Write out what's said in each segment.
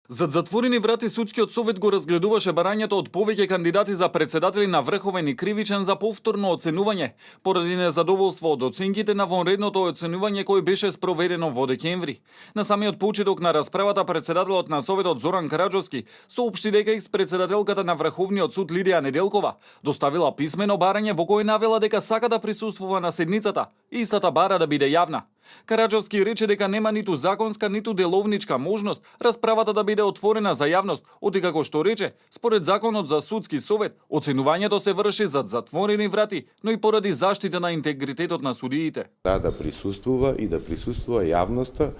Зад затворени врати судскиот совет го разгледуваше барањето од повеќе кандидати за председатели на Врховен и Кривичен за повторно оценување, поради незадоволство од оценките на вонредното оценување кој беше спроведено во декември. На самиот почеток на расправата председателот на Советот Зоран Караџовски соопшти дека екс-председателката на Врховниот суд Лидија Неделкова доставила писмено барање во кое навела дека сака да присуствува на седницата, истата бара да биде јавна. Караџовски рече дека нема ниту законска, ниту деловничка можност расправата да биде отворена за јавност, оти како што рече, според законот за судски совет, оценувањето се врши зад затворени врати, но и поради заштита на интегритетот на судиите. Да присуствува и да присуствува јавноста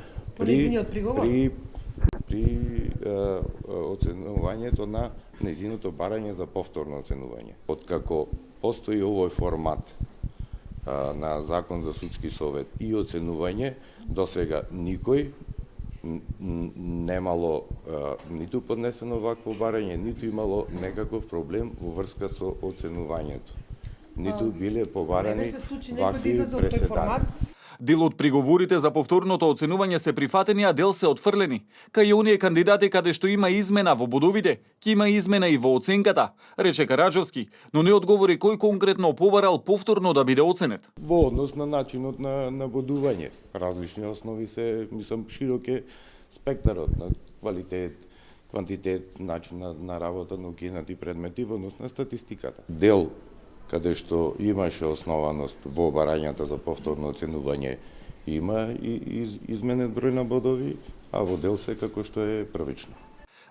при оценувањето на незиното барање за повторно оценување. Откако постои овој формат на закон за судски совет и оценување, досега никој немало ниту поднесено вакво барање, ниту имало некаков проблем во врска со оценувањето. Ниту биле побарани вакви преседани. Дел од приговорите за повторното оценување се прифатени, а дел се отфрлени. Кај оние кандидати каде што има измена во бодовите, ќе има измена и во оценката, рече Караџовски, но не одговори кој конкретно побарал повторно да биде оценет. Во однос на начинот на бодување, различни основи се, мислам, широк е спектарот на квалитет, квантитет, начин на работа на укинати предмети во однос на статистиката. Дел каде што имаше основаност во барањата за повторно оценување, има и изменет број на бодови, а во дел се како што е првично.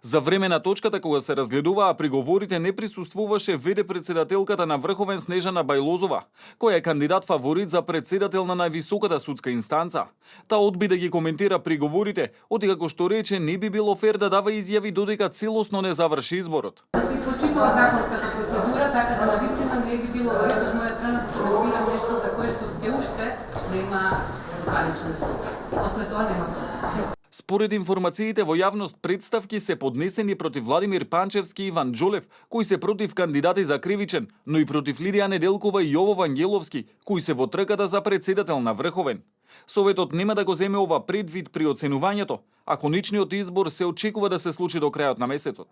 За време на точката кога се разгледуваа приговорите не присуствуваше ВД председателката на Врховен Снежана Бајлозова, која е кандидат фаворит за председател на највисоката судска инстанца. Та одби да ги коментира приговорите, оти како што рече не би било фер да дава изјави додека целосно не заврши изборот. Да се почитува законската процедура, така да навистина не би било веројатно од моја страна да коментирам нешто за кое што се уште нема званичен. После тоа нема. Според информациите во јавност, представки се поднесени против Владимир Панчевски и Иван Џолев, кои се против кандидати за Кривичен, но и против Лидија Неделкова и Јово Вангеловски, кои се во трката за председател на Врховен. Советот нема да го земе ова предвид при оценувањето, а конечниот избор се очекува да се случи до крајот на месецот.